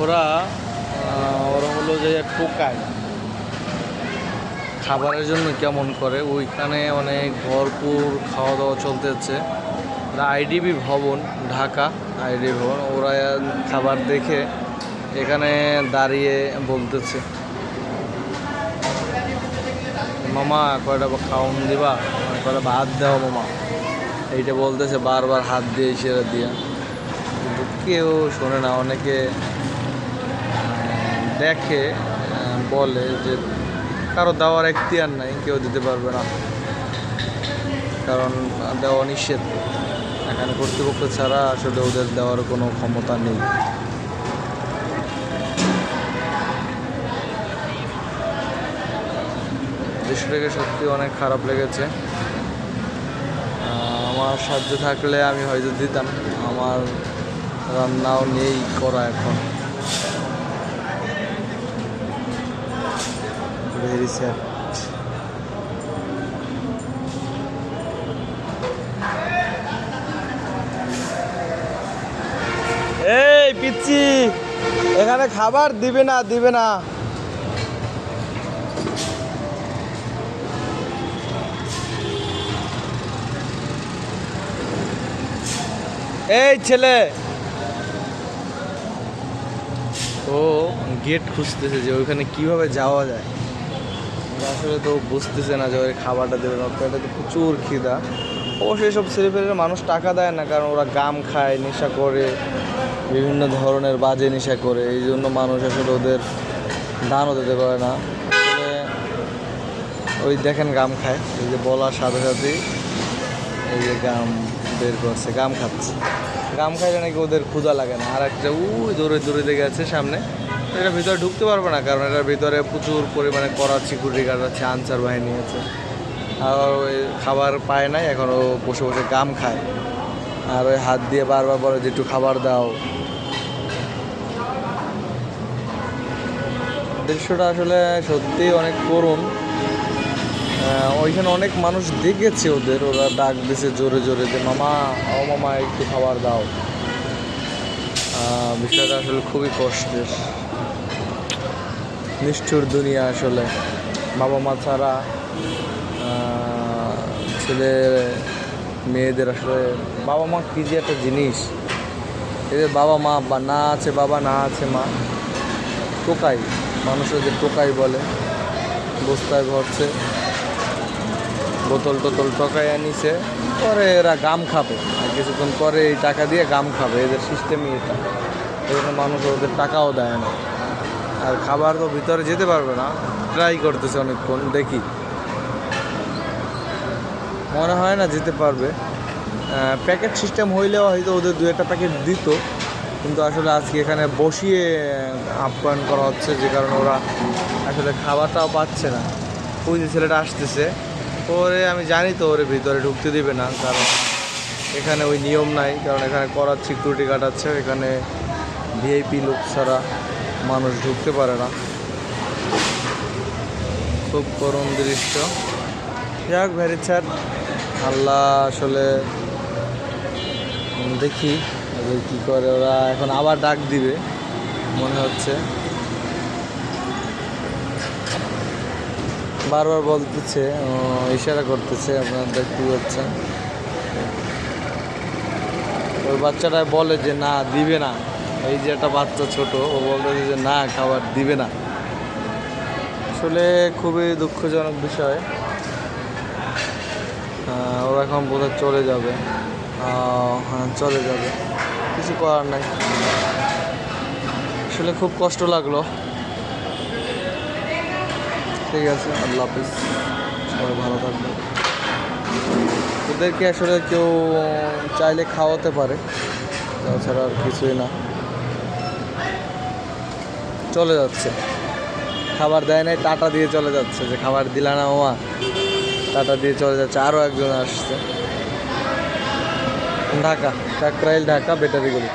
ওরা ওরা হলো যে টোকায় খাবারের জন্য কেমন করে, ওইখানে অনেক ভরপুর খাওয়া দাওয়া চলতেছে। আইডিবি ভবন, ঢাকা আইডিবি ভবন। ওরা খাবার দেখে এখানে দাঁড়িয়ে বলতেছে, মামা কয়টা খাওয়ান দিবা, কয়টা ভাত দেওয়া মামা, এইটা বলতেছে বারবার হাত দিয়ে ইশারা দিয়া। কিন্তু কেউ শোনে না। অনেকে দেখে, বলে যে কারো দেওয়ার এখতিয়ার নাই, কেউ দিতে পারবে না, কারণ দেওয়া নিষেধ। এখানে কর্তৃপক্ষ ছাড়া আসলে ওদের দেওয়ার কোনো ক্ষমতা নেই। দৃশ্যটাকে সত্যি অনেক খারাপ লেগেছে। আমার সাহায্য থাকলে আমি হয়তো দিতাম, আমার রান্নাও নেই করা এখন। Very sad. এই পিচ্ছি, এখানে খাবার দিবে না, দিবে না। এই ছেলে, ও গেট খুঁজতেছে যে ওইখানে কিভাবে যাওয়া যায়। আসলে তো বুঝতেছে না যে ওই খাবারটা দেবে না, এটা তো প্রচুর খিদা। অবশ্যই সব ছেলেপেলেরা মানুষ টাকা দেয় না, কারণ ওরা গাম খায়, নেশা করে, বিভিন্ন ধরনের বাজে নেশা করে। এই জন্য মানুষ আসলে ওদের দানও দিতে পারে না। আসলে ওই দেখেন গাম খায়, এই যে বলার সাথে সাথেই এই যে গাম বের করছে, গাম খাচ্ছে। গাম খাইলে নাকি ওদের ক্ষুধা লাগে না। আর একটা ওই দৌড়ে দৌড়ে গেছে সামনে, এটা ভিতরে ঢুকতে পারবে না, কারণ এটার ভিতরে প্রচুর পরিমাণে কড়া সিকিউরিটি গার্ড আছে, আনসার বাহিনী আছে। আর ওই খাবার পায় নাই, এখন ও বসে বসে গাম খায়। আর ওই হাত দিয়ে বারবার বলে যে একটু খাবার দাও। দৃশ্যটা আসলে সত্যি অনেক করুণ। ওইখানে অনেক মানুষ দেখেছে ওদের, ওরা ডাক দিছে জোরে জোরে যে মামা, ও মামা একটু খাবার দাও। বিষয়টা আসলে খুবই কষ্টের। নিষ্ঠুর দুনিয়া আসলে। বাবা মা ছাড়া ছেলে মেয়েদের আসলে বাবা মা কী যে একটা জিনিস। এদের বাবা মা বা না আছে বাবা, না আছে মা, টোকাই, মানুষের যে টোকাই বলে, বস্তায় ভরছে, বোতল টোতল টকাই আনিছে, পরে এরা গাম খাবে, আর কিছুক্ষণ পরে এই টাকা দিয়ে গাম খাবে। এদের সিস্টেমই এটা। এই জন্য মানুষ ওদের টাকাও দেয় না। আর খাবার তো ভিতরে যেতে পারবে না, ট্রাই করতেছে অনেকক্ষণ, দেখি, মনে হয় না যেতে পারবে। প্যাকেট সিস্টেম হইলেও হয়তো ওদের দু একটা প্যাকেট দিত, কিন্তু আসলে আজকে এখানে বসিয়ে আপ্যায়ন করা হচ্ছে, যে কারণে ওরা আসলে খাবারটাও পাচ্ছে না। ওই যে ছেলেটা আসতেছে, ওরে আমি জানি তো ওরে ভিতরে ঢুকতে দিবে না, কারণ এখানে ওই নিয়ম নাই, কারণ এখানে করার সিকিউরিটি গার্ড আছে। এখানে ভিআইপি লোক ছাড়া মানুষ ঢুকতে পারে না। খুব করুণ দৃশ্য। যাক, ভেরি স্যাড। আল্লাহ আসলে দেখি কি করে ওরা। এখন আবার ডাক দিবে মনে হচ্ছে, বারবার বলতেছে, ইশারা করতেছে, আপনারা দেখতে পাচ্ছেন। ওই বাচ্চাটা বলে যে না, দিবে না। এই যে একটা বাচ্চা ছোট, ও বলতেছে যে না, খাবার দিবে না। আসলে খুবই দুঃখজনক বিষয়। ওরা এখন বোধহয় চলে যাবে। হ্যাঁ, চলে যাবে, কিছু করার নাই। আসলে খুব কষ্ট লাগলো। ঠিক আছে, আল্লাহ হাফিজ, সবাই ভালো থাকবে। ওদেরকে আসলে কেউ চাইলে খাওয়াতে পারে, তাছাড়া আর কিছুই না। চলে যাচ্ছে, খাবার দেয় নাই, টাটা দিয়ে চলে যাচ্ছে, যে খাবার দিলা না মামা, টাটা দিয়ে চলে যাচ্ছে। আরও একজন আসছে। ঢাকা, কাকরাইল, ঢাকা, ব্যাটারিগুলি।